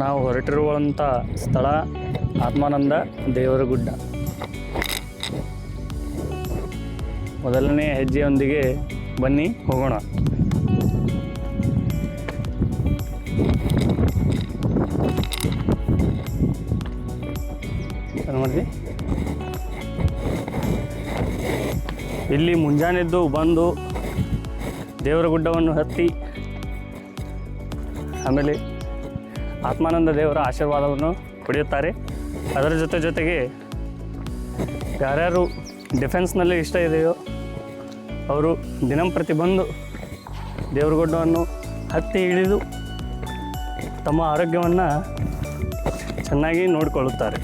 ನಾವು ಹೊರಟಿರುವಂಥ ಸ್ಥಳ ಆತ್ಮಾನಂದ ದೇವರಗುಡ್ಡ. ಮೊದಲನೇ ಹೆಜ್ಜೆಯೊಂದಿಗೆ ಬನ್ನಿ ಹೋಗೋಣ. ನೋಡಿ, ಇಲ್ಲಿ ಮುಂಜಾನೆದ್ದು ಬಂದು ದೇವರಗುಡ್ಡವನ್ನು ಹತ್ತಿ ಆಮೇಲೆ ಆತ್ಮಾನಂದ ದೇವರ ಆಶೀರ್ವಾದವನ್ನು ಪಡೆಯುತ್ತಾರೆ. ಅದರ ಜೊತೆಗೆ ಯಾರ್ಯಾರು ಡಿಫೆನ್ಸ್ನಲ್ಲಿ ಇಷ್ಟ ಇದೆಯೋ ಅವರು ದಿನಂಪ್ರತಿ ಬಂದು ದೇವರಗುಡ್ಡವನ್ನು ಹತ್ತಿ ಇಳಿದು ತಮ್ಮ ಆರೋಗ್ಯವನ್ನು ಚೆನ್ನಾಗಿ ನೋಡಿಕೊಳ್ಳುತ್ತಾರೆ.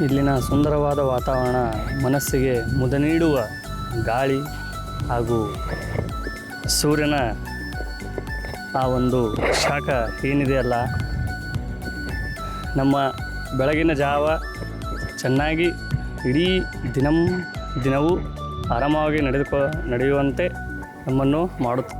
ಇಲ್ಲಿನ ಸುಂದರವಾದ ವಾತಾವರಣ ಮನಸ್ಸಿಗೆ ಮುದ ನೀಡುವ ಗಾಳಿ ಹಾಗೂ ಸೂರ್ಯನ ಆ ಒಂದು ಶಾಖ ಏನಿದೆಯಲ್ಲ, ನಮ್ಮ ಬೆಳಗಿನ ಜಾವ ಚೆನ್ನಾಗಿ ಇಡೀ ದಿನವೂ ಆರಾಮವಾಗಿ ನಡೆಯುವಂತೆ ನಮ್ಮನ್ನು ಮಾಡುತ್ತೆ.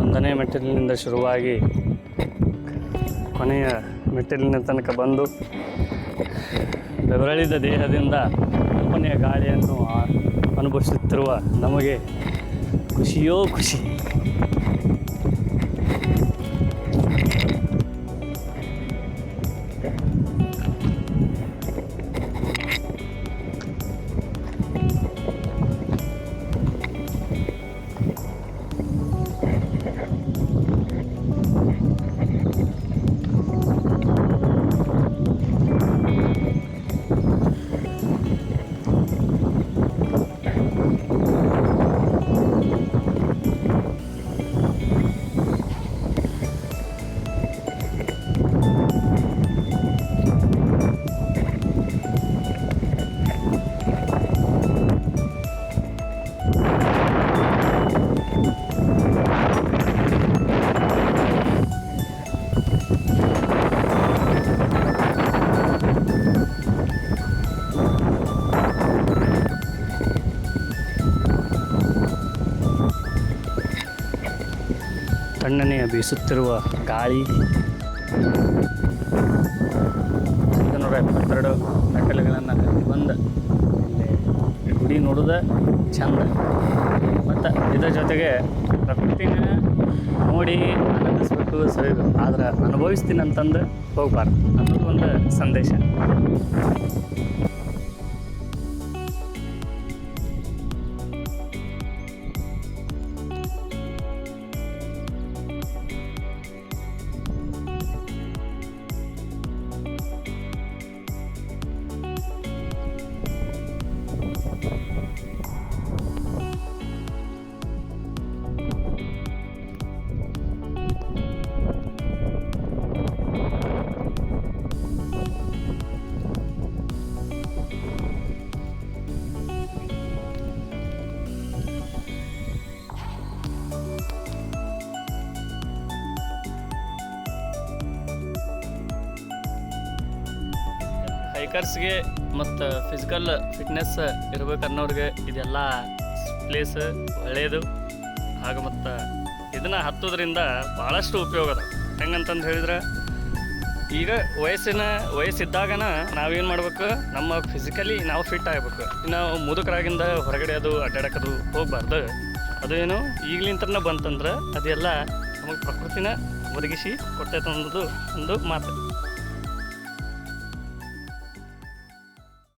ಒಂದನೇ ಮೆಟ್ಟಿಲಿನಿಂದ ಶುರುವಾಗಿ ಕೊನೆಯ ಮೆಟ್ಟಿಲಿನ ತನಕ ಬಂದು ಬೆವರಳಿದ ದೇಹದಿಂದ ಕೊನೆಯ ಗಾಳಿಯನ್ನು ಅನುಭವಿಸುತ್ತಿರುವ ನಮಗೆ ಖುಷಿಯೋ ಖುಷಿ. ತಣ್ಣನೆಯ ಬೀಸುತ್ತಿರುವ ಗಾಳಿ. 172 ಮೆಟ್ಟಲುಗಳನ್ನು ಹತ್ತಿ ಬಂದ ಇಲ್ಲಿ ಗುಡಿ ನೋಡೋದ ಚಂದ. ಮತ್ತು ಇದರ ಜೊತೆಗೆ ಪ್ರಕೃತಿನ ನೋಡಿ ಆನಂದಿಸ್ಬೇಕು, ಸವಿಬೇಕು. ಆದ್ರೆ ಅನುಭವಿಸ್ತೀನಿ ಅಂತಂದು ಹೋಗ್ಬಾರ್ದು ಅನ್ನೋದು ಒಂದು ಸಂದೇಶ. ಹೈಕರ್ಸ್ಗೆ ಮತ್ತು ಫಿಸಿಕಲ್ ಫಿಟ್ನೆಸ್ ಇರ್ಬೇಕು ಅನ್ನೋರಿಗೆ ಇದೆಲ್ಲ ಪ್ಲೇಸ್ ಒಳ್ಳೆಯದು. ಹಾಗೂ ಮತ್ತು ಇದನ್ನು ಹತ್ತೋದ್ರಿಂದ ಭಾಳಷ್ಟು ಉಪಯೋಗ ಅದ. ಹೆಂಗಂತಂದು ಹೇಳಿದ್ರೆ, ಈಗ ವಯಸ್ಸಿದ್ದಾಗನ ನಾವೇನು ಮಾಡ್ಬೇಕು, ನಮ್ಮ ಫಿಸಿಕಲಿ ನಾವು ಫಿಟ್ ಆಗಬೇಕು. ನಾವು ಮುದುಕರಾಗಿಂದ ಹೊರಗಡೆ ಅದು ಅಡ್ಡಾಡೋದು ಹೋಗಬಾರ್ದು. ಅದು ಏನು ಈಗಲಿಂತನ ಬಂತಂದ್ರೆ ಅದೆಲ್ಲ ನಮಗೆ ಪ್ರಕೃತಿನ ಒದಗಿಸಿ ಕೊಡ್ತೈತೆ ಅನ್ನೋದು ಒಂದು ಮಾತು.